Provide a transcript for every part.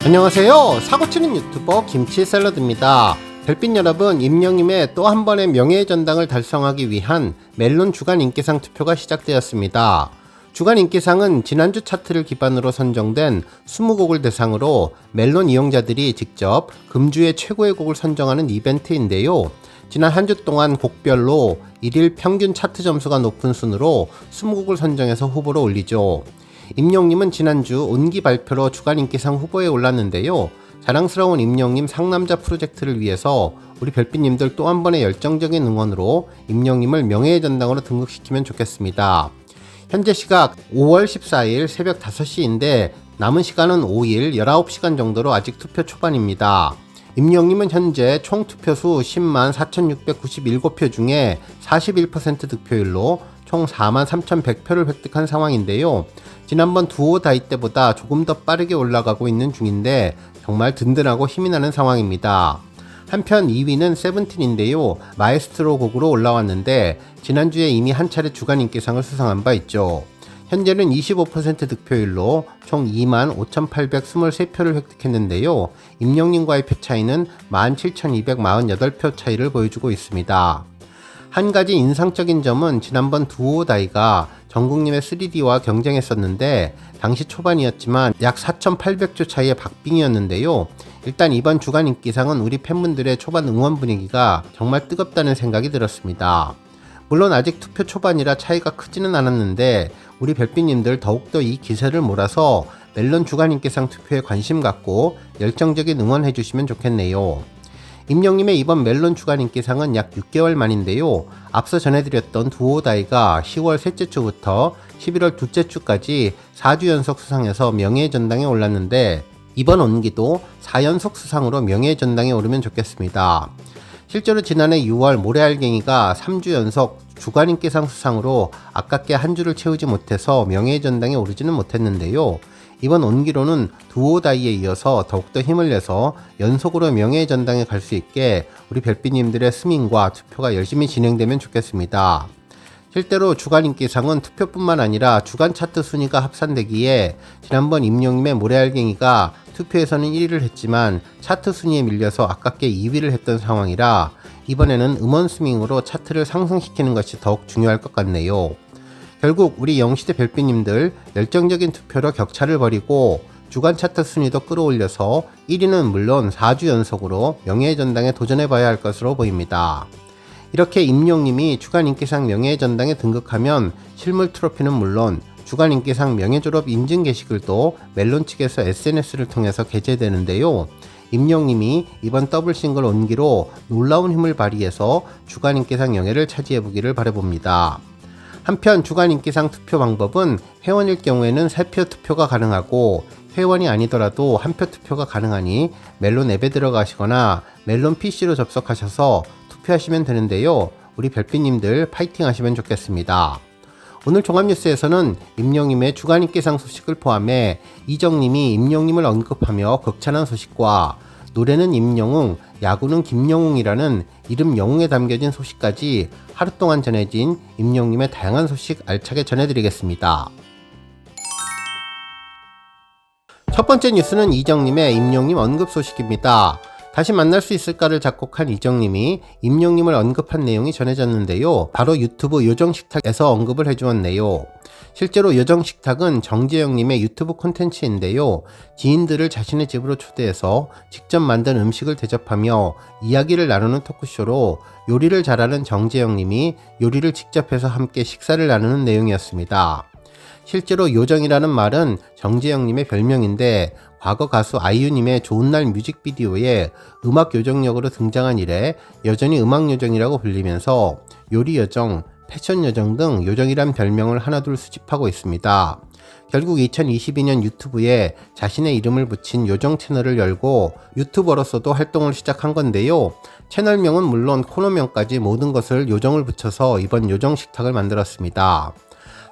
안녕하세요. 사고치는 유튜버 김치샐러드입니다. 별빛 여러분, 임영님의 또 한 번의 명예의 전당을 달성하기 위한 멜론 주간 인기상 투표가 시작되었습니다. 주간 인기상은 지난주 차트를 기반으로 선정된 20곡을 대상으로 멜론 이용자들이 직접 금주의 최고의 곡을 선정하는 이벤트인데요. 지난 한 주 동안 곡별로 1일 평균 차트 점수가 높은 순으로 20곡을 선정해서 후보로 올리죠. 임영님은 지난주 온기 발표로 주간 인기상 후보에 올랐는데요. 자랑스러운 임영님 상남자 프로젝트를 위해서 우리 별빛님들 또 한 번의 열정적인 응원으로 임영님을 명예의 전당으로 등극시키면 좋겠습니다. 현재 시각 5월 14일 새벽 5시인데 남은 시간은 5일 19시간 정도로 아직 투표 초반입니다. 임영님은 현재 총 투표수 10만 4,697표 중에 41% 득표율로 총 4만 3,100표를 획득한 상황인데요. 지난번 두오 다이 때보다 조금 더 빠르게 올라가고 있는 중인데 정말 든든하고 힘이 나는 상황입니다. 한편 2위는 세븐틴인데요. 마에스트로 곡으로 올라왔는데 지난주에 이미 한 차례 주간 인기상을 수상한 바 있죠. 현재는 25% 득표율로 총 2만 5,823표를 획득했는데요. 임영님과의 표 차이는 17,248표 차이를 보여주고 있습니다. 한 가지 인상적인 점은 지난번 두오 다이가 정국님의 3D와 경쟁했었는데 당시 초반이었지만 약 4,800조 차이의 박빙이었는데요. 일단 이번 주간 인기상은 우리 팬분들의 초반 응원 분위기가 정말 뜨겁다는 생각이 들었습니다. 물론 아직 투표 초반이라 차이가 크지는 않았는데 우리 별빛님들 더욱더 이 기세를 몰아서 멜론 주간 인기상 투표에 관심 갖고 열정적인 응원해 주시면 좋겠네요. 임영님의 이번 멜론 주간 인기상은 약 6개월 만인데요. 앞서 전해드렸던 두오 다이가 10월 셋째 주부터 11월 둘째 주까지 4주 연속 수상해서 명예의 전당에 올랐는데 이번 온기도 4연속 수상으로 명예의 전당에 오르면 좋겠습니다. 실제로 지난해 6월 모래알갱이가 3주 연속 주간 인기상 수상으로 아깝게 한 주를 채우지 못해서 명예의 전당에 오르지는 못했는데요. 이번 온기로는 두오 다이에 이어서 더욱더 힘을 내서 연속으로 명예의 전당에 갈 수 있게 우리 별빛님들의 스밍과 투표가 열심히 진행되면 좋겠습니다. 실제로 주간 인기상은 투표뿐만 아니라 주간 차트 순위가 합산되기에 지난번 임영님의 모래알갱이가 투표에서는 1위를 했지만 차트 순위에 밀려서 아깝게 2위를 했던 상황이라 이번에는 음원 스밍으로 차트를 상승시키는 것이 더욱 중요할 것 같네요. 결국 우리 영시대 별빛님들 열정적인 투표로 격차를 벌이고 주간 차트 순위도 끌어올려서 1위는 물론 4주 연속으로 명예의 전당에 도전해봐야 할 것으로 보입니다. 이렇게 임영님이 주간 인기상 명예의 전당에 등극하면 실물 트로피는 물론 주간 인기상 명예졸업 인증 게시글도 멜론 측에서 SNS를 통해서 게재되는데요. 임영님이 이번 더블 싱글 온기로 놀라운 힘을 발휘해서 주간 인기상 영예를 차지해보기를 바라봅니다. 한편 주간 인기상 투표 방법은 회원일 경우에는 3표 투표가 가능하고 회원이 아니더라도 1표 투표가 가능하니 멜론 앱에 들어가시거나 멜론 PC로 접속하셔서 투표하시면 되는데요. 우리 별빛님들 파이팅 하시면 좋겠습니다. 오늘 종합뉴스에서는 임영님의 주간 인기상 소식을 포함해 이정님이 임영님을 언급하며 극찬한 소식과 노래는 임영웅, 야구는 김영웅이라는 이름 영웅에 담겨진 소식까지 하루 동안 전해진 임영님의 다양한 소식 알차게 전해드리겠습니다. 첫 번째 뉴스는 이정님의 임영님 언급 소식입니다. 다시 만날 수 있을까를 작곡한 이정님이 임영님을 언급한 내용이 전해졌는데요. 바로 유튜브 요정식탁에서 언급을 해주었네요. 실제로 요정식탁은 정재영님의 유튜브 콘텐츠인데요. 지인들을 자신의 집으로 초대해서 직접 만든 음식을 대접하며 이야기를 나누는 토크쇼로 요리를 잘하는 정재영님이 요리를 직접 해서 함께 식사를 나누는 내용이었습니다. 실제로 요정이라는 말은 정재영님의 별명인데 과거 가수 아이유님의 좋은날 뮤직비디오에 음악 요정 역으로 등장한 이래 여전히 음악 요정이라고 불리면서 요리 요정, 패션 요정 등 요정이란 별명을 하나둘 수집하고 있습니다. 결국 2022년 유튜브에 자신의 이름을 붙인 요정 채널을 열고 유튜버로서도 활동을 시작한 건데요. 채널명은 물론 코너명까지 모든 것을 요정을 붙여서 이번 요정식탁을 만들었습니다.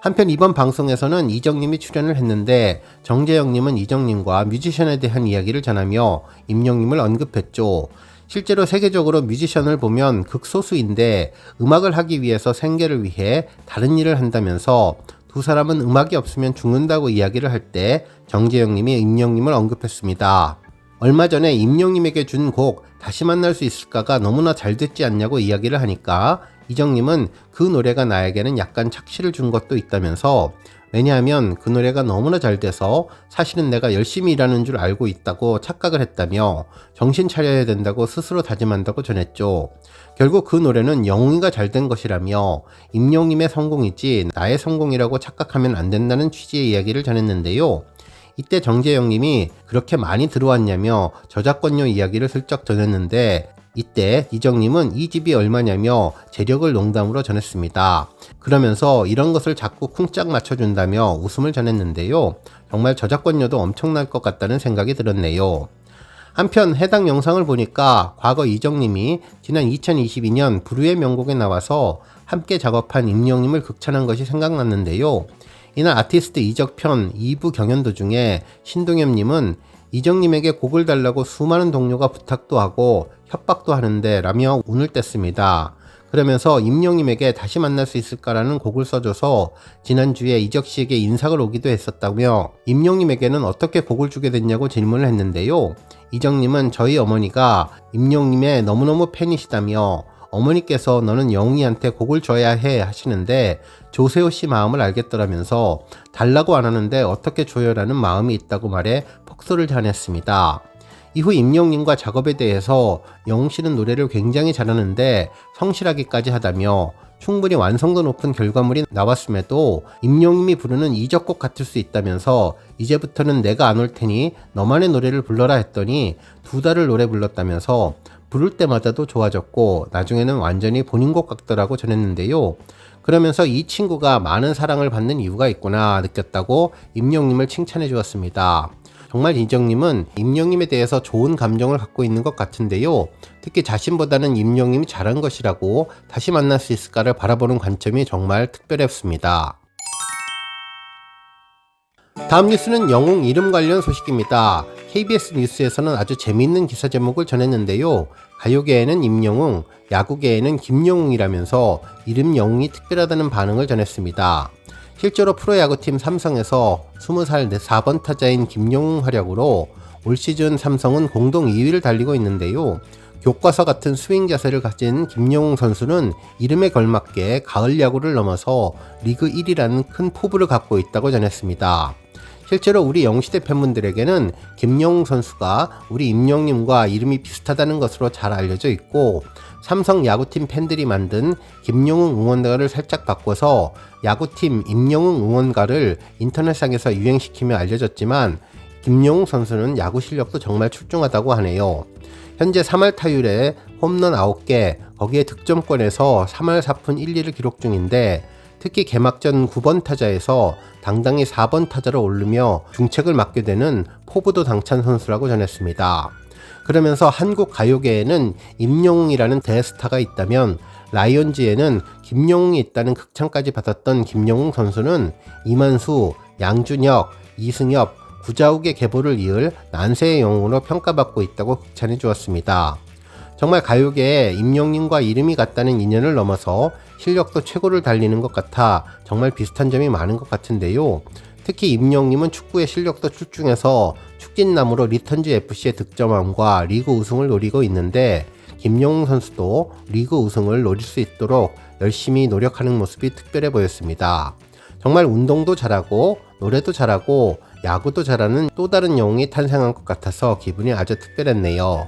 한편 이번 방송에서는 이정님이 출연을 했는데 정재영님은 이정님과 뮤지션에 대한 이야기를 전하며 임영님을 언급했죠. 실제로 세계적으로 뮤지션을 보면 극소수인데 음악을 하기 위해서 생계를 위해 다른 일을 한다면서 두 사람은 음악이 없으면 죽는다고 이야기를 할 때 정재영님이 임영님을 언급했습니다. 얼마 전에 임영님에게 준 곡 다시 만날 수 있을까가 너무나 잘 듣지 않냐고 이야기를 하니까 이정님은 그 노래가 나에게는 약간 착시를 준 것도 있다면서, 왜냐하면 그 노래가 너무나 잘 돼서 사실은 내가 열심히 일하는 줄 알고 있다고 착각을 했다며 정신 차려야 된다고 스스로 다짐한다고 전했죠. 결국 그 노래는 영웅이가 잘 된 것이라며 임영님의 성공이지 나의 성공이라고 착각하면 안 된다는 취지의 이야기를 전했는데요. 이때 정재영님이 그렇게 많이 들어왔냐며 저작권료 이야기를 슬쩍 전했는데, 이때 이정님은 이 집이 얼마냐며 재력을 농담으로 전했습니다. 그러면서 이런 것을 자꾸 쿵짝 맞춰준다며 웃음을 전했는데요. 정말 저작권료도 엄청날 것 같다는 생각이 들었네요. 한편 해당 영상을 보니까 과거 이정님이 지난 2022년 불후의 명곡에 나와서 함께 작업한 임영님을 극찬한 것이 생각났는데요. 이날 아티스트 이적편 2부 경연 도중에 신동엽님은 이정님에게 곡을 달라고 수많은 동료가 부탁도 하고 협박도 하는데 라며 운을 뗐습니다. 그러면서 임영님에게 다시 만날 수 있을까라는 곡을 써줘서 지난주에 이적씨에게 인사가 오기도 했었다며 임영님에게는 어떻게 곡을 주게 됐냐고 질문을 했는데요. 이정님은 저희 어머니가 임영님의 너무너무 팬이시다며 어머니께서 너는 영웅이한테 곡을 줘야 해 하시는데 조세호씨 마음을 알겠더라면서 달라고 안 하는데 어떻게 줘요라는 마음이 있다고 말해 폭소를 자냈습니다. 이후 임영님과 작업에 대해서 영웅씨는 노래를 굉장히 잘하는데 성실하기까지 하다며 충분히 완성도 높은 결과물이 나왔음에도 임영님이 부르는 이적곡 같을 수 있다면서 이제부터는 내가 안 올 테니 너만의 노래를 불러라 했더니 2달을 노래 불렀다면서 부를 때마다도 좋아졌고 나중에는 완전히 본인 곡 같더라고 전했는데요. 그러면서 이 친구가 많은 사랑을 받는 이유가 있구나 느꼈다고 임영님을 칭찬해 주었습니다. 정말 이정님은 임영님에 대해서 좋은 감정을 갖고 있는 것 같은데요. 특히 자신보다는 임영님이 잘한 것이라고 다시 만날 수 있을까를 바라보는 관점이 정말 특별했습니다. 다음 뉴스는 영웅 이름 관련 소식입니다. KBS 뉴스에서는 아주 재미있는 기사 제목을 전했는데요. 가요계에는 임영웅, 야구계에는 김영웅이라면서 이름 영웅이 특별하다는 반응을 전했습니다. 실제로 프로야구팀 삼성에서 20살 4번 타자인 김영웅 활약으로 올 시즌 삼성은 공동 2위를 달리고 있는데요. 교과서 같은 스윙 자세를 가진 김영웅 선수는 이름에 걸맞게 가을 야구를 넘어서 리그 1위라는 큰 포부를 갖고 있다고 전했습니다. 실제로 우리 영시대 팬분들에게는 김영웅 선수가 우리 임영님과 이름이 비슷하다는 것으로 잘 알려져 있고, 삼성 야구팀 팬들이 만든 김영웅 응원가를 살짝 바꿔서 야구팀 임영웅 응원가를 인터넷상에서 유행시키며 알려졌지만, 김영웅 선수는 야구 실력도 정말 출중하다고 하네요. 현재 3할 타율에 홈런 9개, 거기에 득점권에서 3할 4푼 1리를 기록 중인데, 특히 개막전 9번 타자에서 당당히 4번 타자로 오르며 중책을 맡게 되는 포부도 당찬 선수라고 전했습니다. 그러면서 한국 가요계에는 임영웅이라는 대스타가 있다면 라이온즈에는 김영웅이 있다는 극찬까지 받았던 김영웅 선수는 이만수, 양준혁, 이승엽, 구자욱의 계보를 이을 난세의 영웅으로 평가받고 있다고 극찬해 주었습니다. 정말 가요계에 임영님과 이름이 같다는 인연을 넘어서 실력도 최고를 달리는 것 같아 정말 비슷한 점이 많은 것 같은데요. 특히 임영님은 축구의 실력도 출중해서 축진남으로 리턴즈 FC의 득점왕과 리그 우승을 노리고 있는데, 김영웅 선수도 리그 우승을 노릴 수 있도록 열심히 노력하는 모습이 특별해 보였습니다. 정말 운동도 잘하고 노래도 잘하고 야구도 잘하는 또 다른 영웅이 탄생한 것 같아서 기분이 아주 특별했네요.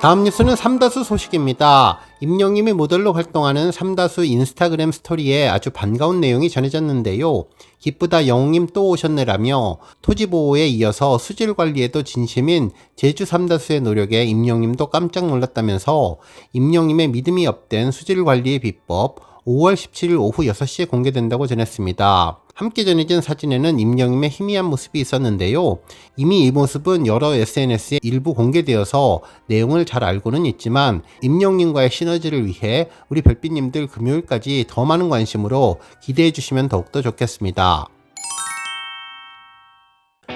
다음 뉴스는 삼다수 소식입니다. 임영님이 모델로 활동하는 삼다수 인스타그램 스토리에 아주 반가운 내용이 전해졌는데요. 기쁘다 영웅님 또 오셨네라며 토지 보호에 이어서 수질 관리에도 진심인 제주 삼다수의 노력에 임영님도 깜짝 놀랐다면서 임영님의 믿음이 업된 수질 관리의 비법 5월 17일 오후 6시에 공개된다고 전했습니다. 함께 전해진 사진에는 임영님의 희미한 모습이 있었는데요. 이미 이 모습은 여러 SNS에 일부 공개되어서 내용을 잘 알고는 있지만 임영님과의 시너지를 위해 우리 별빛님들 금요일까지 더 많은 관심으로 기대해 주시면 더욱더 좋겠습니다.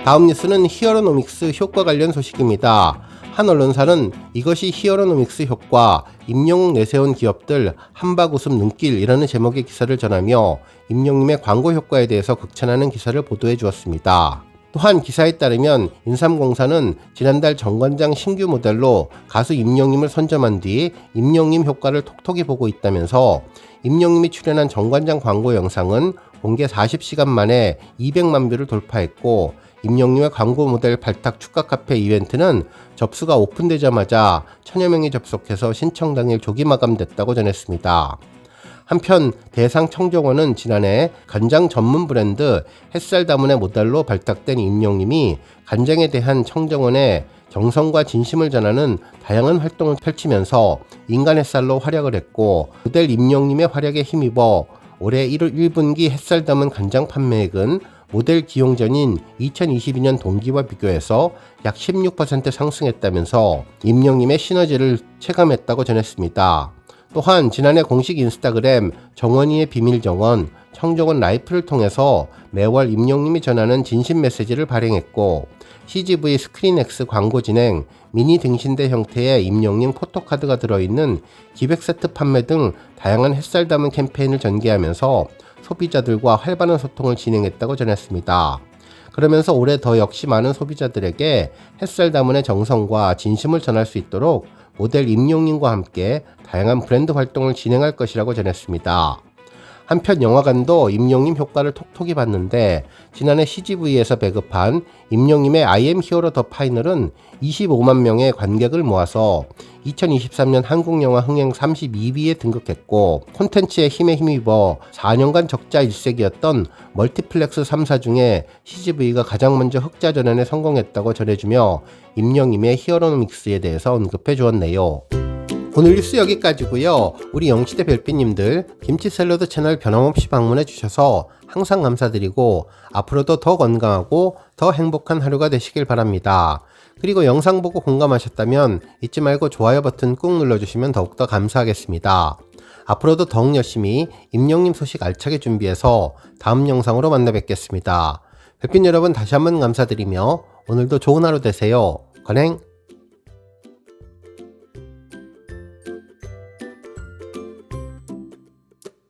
다음 뉴스는 히어로노믹스 효과 관련 소식입니다. 한 언론사는 이것이 히어로노믹스 효과, 임영웅 내세운 기업들 한박 웃음 눈길이라는 제목의 기사를 전하며 임영웅의 광고 효과에 대해서 극찬하는 기사를 보도해 주었습니다. 또한 기사에 따르면 인삼공사는 지난달 정관장 신규 모델로 가수 임영웅을 선점한 뒤 임영웅 효과를 톡톡히 보고 있다면서 임영웅이 출연한 정관장 광고 영상은 공개 40시간 만에 200만 뷰를 돌파했고 임영웅의 광고 모델 발탁 축하 카페 이벤트는 접수가 오픈되자마자 1000여 명이 접속해서 신청 당일 조기 마감됐다고 전했습니다. 한편 대상 청정원은 지난해 간장 전문 브랜드 햇살 다문의 모델로 발탁된 임영웅이 간장에 대한 청정원의 정성과 진심을 전하는 다양한 활동을 펼치면서 인간 햇살로 활약을 했고 모델 임영웅의 활약에 힘입어 올해 1분기 햇살 담은 간장 판매액은 모델 기용 전인 2022년 동기와 비교해서 약 16% 상승했다면서 임영웅의 시너지를 체감했다고 전했습니다. 또한 지난해 공식 인스타그램 정원이의 비밀 정원, 청정원 라이프를 통해서 매월 임영웅이 전하는 진심 메시지를 발행했고 CGV 스크린X 광고 진행, 미니 등신대 형태의 임영웅 포토카드가 들어있는 기획 세트 판매 등 다양한 햇살 담은 캠페인을 전개하면서 소비자들과 활발한 소통을 진행했다고 전했습니다. 그러면서 올해 더 역시 많은 소비자들에게 햇살 다문의 정성과 진심을 전할 수 있도록 모델 임영웅과 함께 다양한 브랜드 활동을 진행할 것이라고 전했습니다. 한편 영화관도 임영웅 효과를 톡톡히 봤는데 지난해 CGV에서 배급한 임영웅의 I am hero the final은 25만 명의 관객을 모아서 2023년 한국영화 흥행 32위에 등극했고 콘텐츠의 힘에 힘입어 4년간 적자 일색이었던 멀티플렉스 3사 중에 CGV가 가장 먼저 흑자 전환에 성공했다고 전해주며 임영웅의 히어로노믹스에 대해서 언급해 주었네요. 오늘 뉴스 여기까지고요. 우리 영시대 별빛님들 김치 샐러드 채널 변함없이 방문해 주셔서 항상 감사드리고 앞으로도 더 건강하고 더 행복한 하루가 되시길 바랍니다. 그리고 영상 보고 공감하셨다면 잊지 말고 좋아요 버튼 꾹 눌러주시면 더욱더 감사하겠습니다. 앞으로도 더욱 열심히 임영웅 소식 알차게 준비해서 다음 영상으로 만나 뵙겠습니다. 별빛 여러분 다시 한번 감사드리며 오늘도 좋은 하루 되세요. 건행